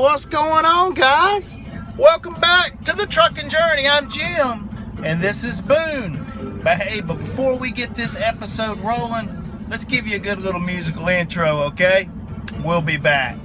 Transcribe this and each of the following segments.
What's going on, guys? Welcome back to the Truckin' Journey. I'm Jim, and this is Boone. But before we get this episode rolling, let's give you a good little musical intro, okay? We'll be back.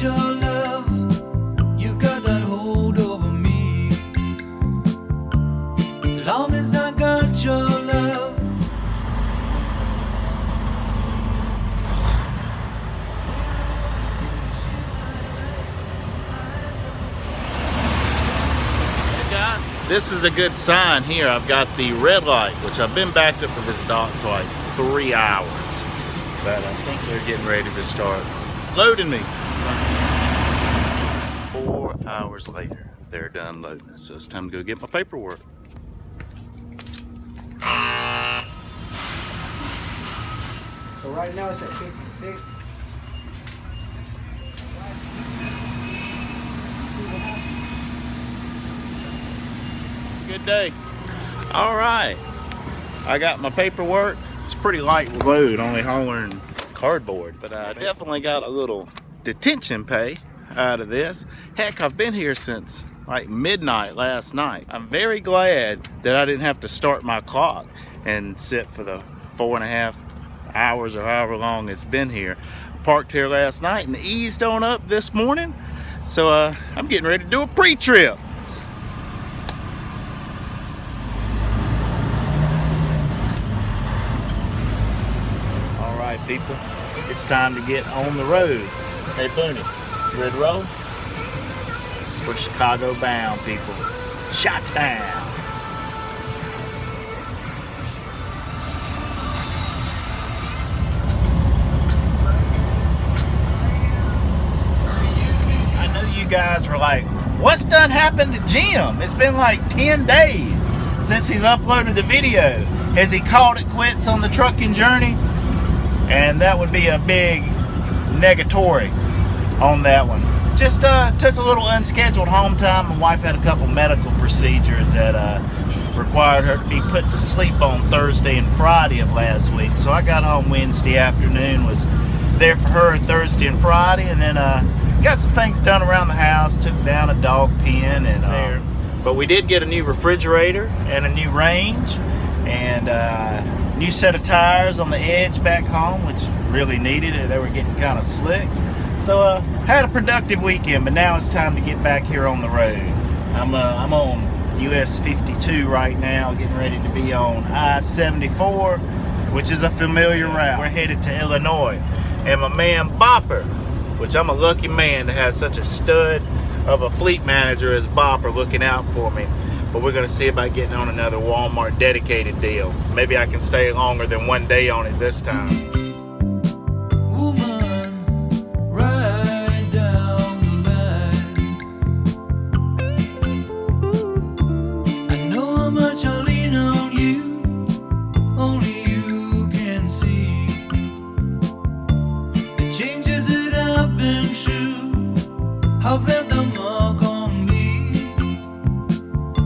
Your love, you got that hold over me. Long as I got your love. Hey guys, this is a good sign here. I've got the red light, which I've been backed up with this dog for like 3 hours, but I think they're getting ready to start loading me. 4 hours later, they're done loading, so it's time to go get my paperwork. So right now it's at 56. Good day. All right, I got my paperwork. It's a pretty light load, only hauling cardboard, but I definitely got a little detention pay out of this. Heck, I've been here since like midnight last night. I'm very glad that I didn't have to start my clock and sit for the 4.5 hours or however long it's been here. Parked here last night and eased on up this morning, so I'm getting ready to do a pre-trip. All right, people, it's time to get on the road. Hey, Boone, ready to roll? We're Chicago bound, people. Chi-town. I know you guys were like, what's done happened to Jim? It's been like 10 days since he's uploaded the video. Has he called it quits on the trucking journey? And that would be a big negatory on that one. Just took a little unscheduled home time. My wife had a couple medical procedures that required her to be put to sleep on Thursday and Friday of last week. So I got home Wednesday afternoon, was there for her Thursday and Friday, and then got some things done around the house, took down a dog pen and there. But we did get a new refrigerator and a new range and new set of tires on the edge back home, which really needed it. They were getting kind of slick. So had a productive weekend, but now it's time to get back here on the road. I'm on US 52 right now, getting ready to be on I-74, which is a familiar route. We're headed to Illinois. And my man Bopper, which I'm a lucky man to have such a stud of a fleet manager as Bopper looking out for me. But we're gonna see about getting on another Walmart dedicated deal. Maybe I can stay longer than 1 day on it this time. I've left a mark on me.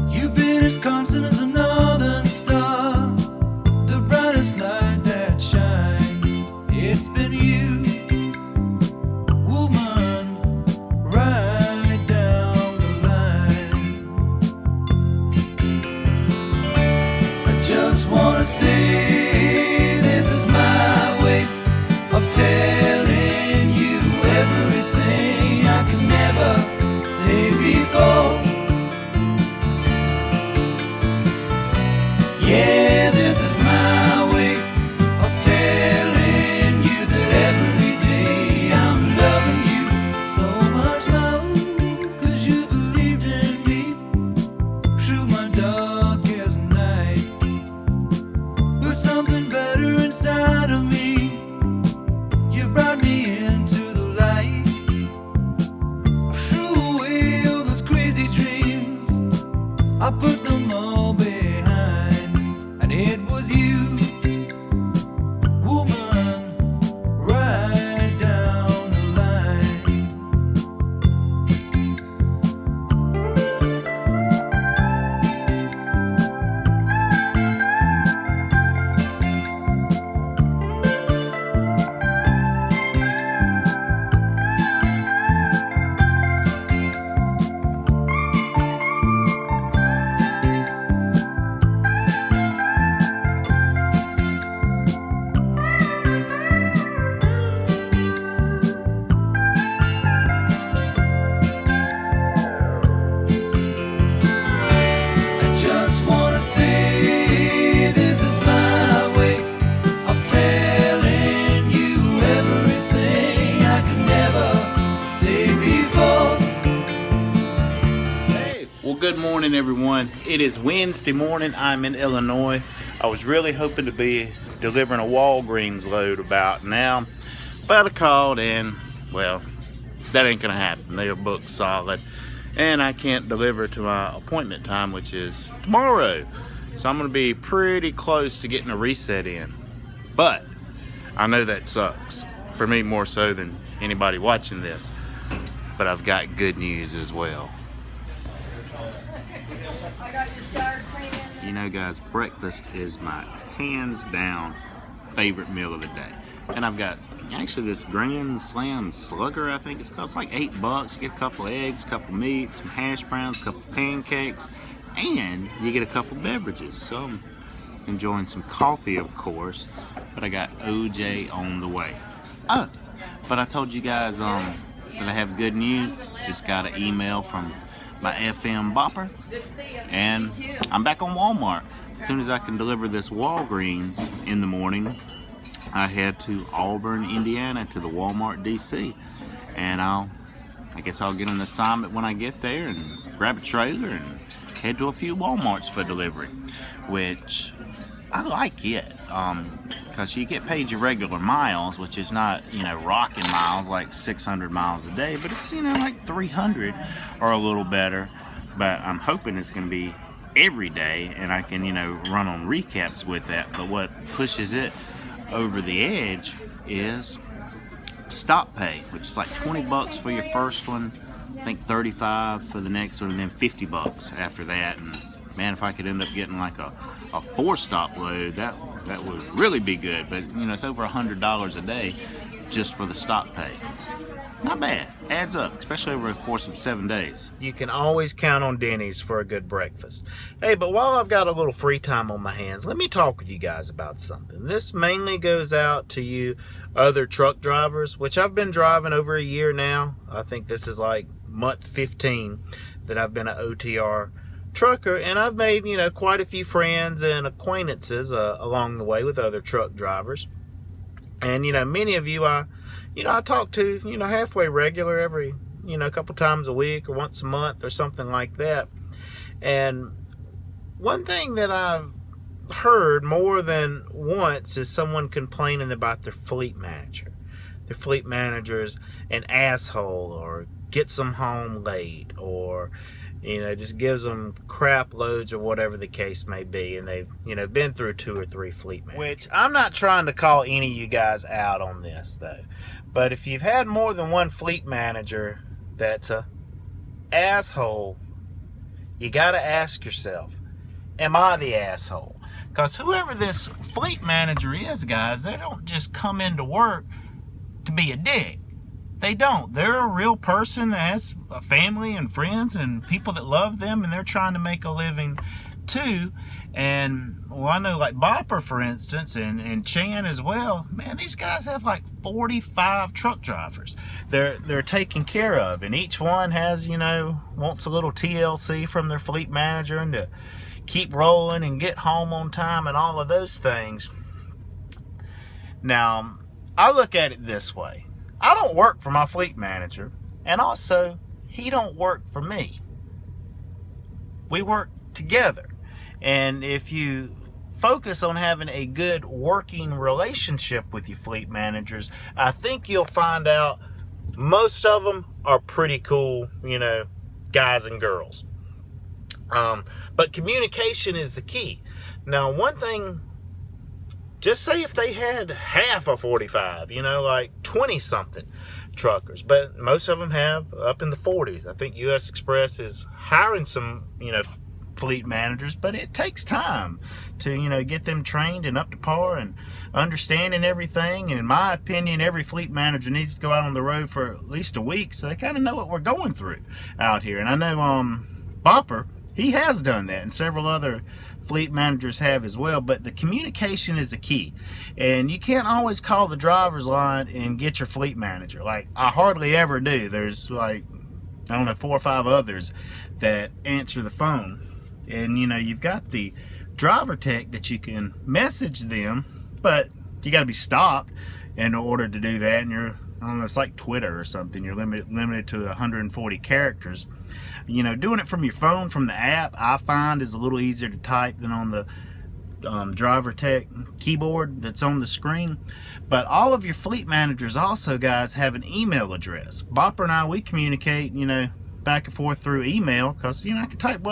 You've been as constant as a northern star, the brightest light that shines. everyone. It is Wednesday morning. I'm in Illinois. I was really hoping to be delivering a Walgreens load about now, but I called and, well, that ain't gonna happen. They are booked solid, and I can't deliver to my appointment time, which is tomorrow. So I'm gonna be pretty close to getting a reset in. But I know that sucks. For me, more so than anybody watching this. But I've got good news as well. You know, guys, breakfast is my hands down favorite meal of the day. And I've got actually this Grand Slam Slugger, I think it's called. It's like $8. You get a couple of eggs, a couple of meat, some hash browns, a couple of pancakes, and you get a couple of beverages. So I'm enjoying some coffee, of course, but I got OJ on the way. Oh, but I told you guys that I have good news. Just got an email from my FM bopper, and I'm back on Walmart. As soon as I can deliver this Walgreens in the morning, I head to Auburn, Indiana, to the Walmart DC, and I guess I'll get an assignment when I get there and grab a trailer and head to a few Walmarts for delivery, which I like it, because you get paid your regular miles, which is not, you know, rocking miles like 600 miles a day, but it's, you know, like 300 or a little better. But I'm hoping it's going to be every day, and I can, you know, run on recaps with that. But what pushes it over the edge is stop pay, which is like $20 for your first one, I think $35 for the next one, and then $50 after that. And man, if I could end up getting like a 4-stop load, that would really be good. But you know, it's over $100 a day just for the stop pay. Not bad. Adds up, especially over the course of 7 days. You can always count on Denny's for a good breakfast. Hey, but while I've got a little free time on my hands, let me talk with you guys about something. This mainly goes out to you other truck drivers, which I've been driving over a year now. I think this is like month 15 that I've been an OTR trucker, and I've made, you know, quite a few friends and acquaintances along the way with other truck drivers. And you know, many of you I talk to, you know, halfway regular, every, you know, a couple times a week or once a month or something like that. And one thing that I've heard more than once is someone complaining about their fleet manager. Their fleet manager's an asshole, or gets them home late, or, you know, just gives them crap loads or whatever the case may be. And they've, you know, been through 2 or 3 fleet managers. Which I'm not trying to call any of you guys out on this, though. But if you've had more than one fleet manager that's a asshole, you got to ask yourself, am I the asshole? Because whoever this fleet manager is, guys, they don't just come into work to be a dick. They don't. They're a real person that has a family and friends and people that love them, and they're trying to make a living too. And well, I know like Bopper, for instance, and Chan as well. Man, these guys have like 45 truck drivers they're taking care of, and each one has, you know, wants a little TLC from their fleet manager and to keep rolling and get home on time and all of those things. Now, I look at it this way. I don't work for my fleet manager, and also he don't work for me. We work together. And if you focus on having a good working relationship with your fleet managers, I think you'll find out most of them are pretty cool, you know, guys and girls. But communication is the key. Now, one thing, just say if they had half of 45, you know, like 20-something truckers, but most of them have up in the 40s. I think U.S. Express is hiring some, you know, fleet managers, but it takes time to, you know, get them trained and up to par and understanding everything. And in my opinion, every fleet manager needs to go out on the road for at least a week so they kind of know what we're going through out here. And I know Bopper, he has done that, and several other fleet managers have as well. But the communication is the key, and you can't always call the driver's line and get your fleet manager. Like, I hardly ever do. There's like, I don't know, 4 or 5 others that answer the phone. And you know, you've got the driver tech that you can message them, but you got to be stopped. in order to do that, and you're, I don't know, it's like Twitter or something, you're limited to 140 characters. You know, doing it from your phone, from the app, I find is a little easier to type than on the driver tech keyboard that's on the screen. But all of your fleet managers also, guys, have an email address. Bopper and I, we communicate, you know, back and forth through email, because, you know, I can type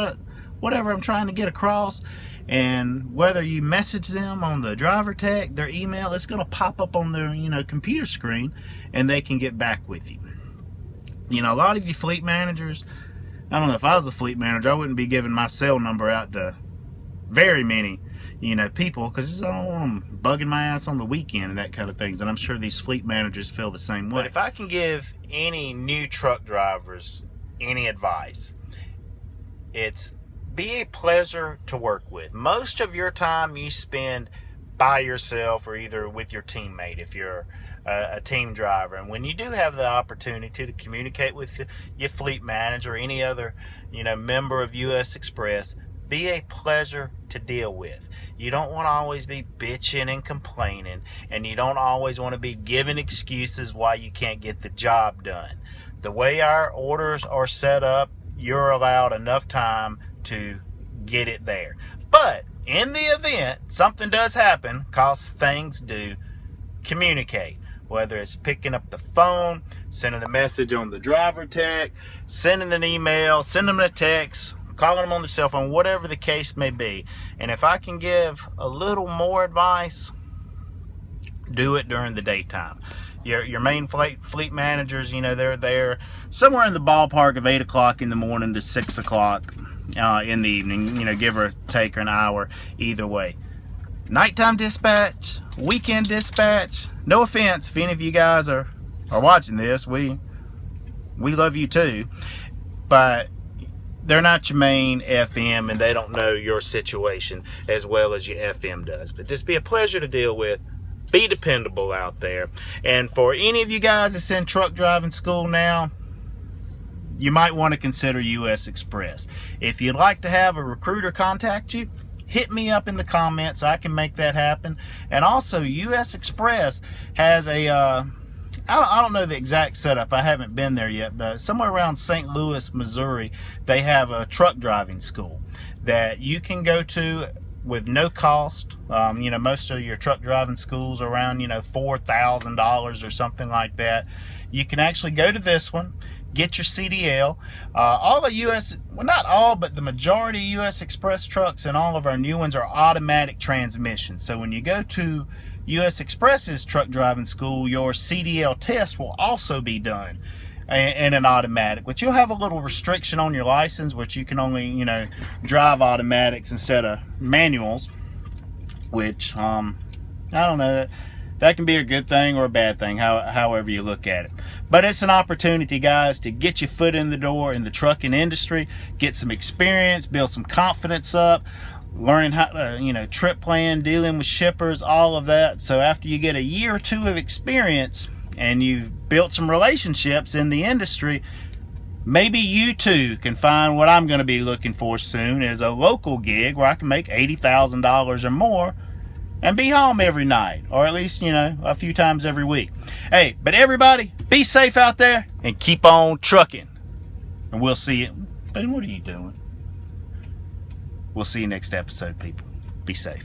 whatever I'm trying to get across, and whether you message them on the driver tech, their email, it's going to pop up on their, you know, computer screen, and they can get back with you. You know, a lot of you fleet managers, I don't know, if I was a fleet manager, I wouldn't be giving my cell number out to very many, you know, people, because I don't want them bugging my ass on the weekend and that kind of things. And I'm sure these fleet managers feel the same way. But if I can give any new truck drivers any advice, it's be a pleasure to work with. Most of your time you spend by yourself or either with your teammate if you're a team driver. And when you do have the opportunity to communicate with your fleet manager or any other, you know, member of US Express, be a pleasure to deal with. You don't want to always be bitching and complaining, and you don't always want to be giving excuses why you can't get the job done. The way our orders are set up, you're allowed enough time to get it there. But in the event something does happen, cause things do, communicate. Whether it's picking up the phone, sending a message on the driver tech, sending an email, sending them a text, calling them on their cell phone, whatever the case may be. And if I can give a little more advice, do it during the daytime. Your main fleet managers, you know, they're there somewhere in the ballpark of 8 o'clock in the morning to 6 o'clock in the evening, you know, give or take an hour either way. Nighttime dispatch, weekend dispatch, no offense if any of you guys are watching this, we love you too, but they're not your main FM, and they don't know your situation as well as your FM does. But just be a pleasure to deal with. Be dependable out there. And for any of you guys that's in truck driving school now, you might want to consider US Express. If you'd like to have a recruiter contact you, hit me up in the comments. I can make that happen. And also, US Express has a I don't know the exact setup. I haven't been there yet, but somewhere around St. Louis, Missouri, they have a truck driving school that you can go to with no cost. You know, most of your truck driving schools are around, you know, $4,000 or something like that. You can actually go to this one, get your CDL. All the US, well, not all, but the majority of US Express trucks and all of our new ones are automatic transmissions. So when you go to US Express's truck driving school, your CDL test will also be done in an automatic, but you'll have a little restriction on your license, which you can only, you know, drive automatics instead of manuals, which I don't know, that can be a good thing or a bad thing, however you look at it. But it's an opportunity, guys, to get your foot in the door in the trucking industry, get some experience, build some confidence up, learning how to, you know, trip plan, dealing with shippers, all of that. So after you get a year or two of experience and you've built some relationships in the industry, maybe you too can find what I'm going to be looking for soon, is a local gig where I can make $80,000 or more and be home every night, or at least, you know, a few times every week. Hey, but everybody, be safe out there and keep on trucking. And we'll see you. Boone, what are you doing? We'll see you next episode, people. Be safe.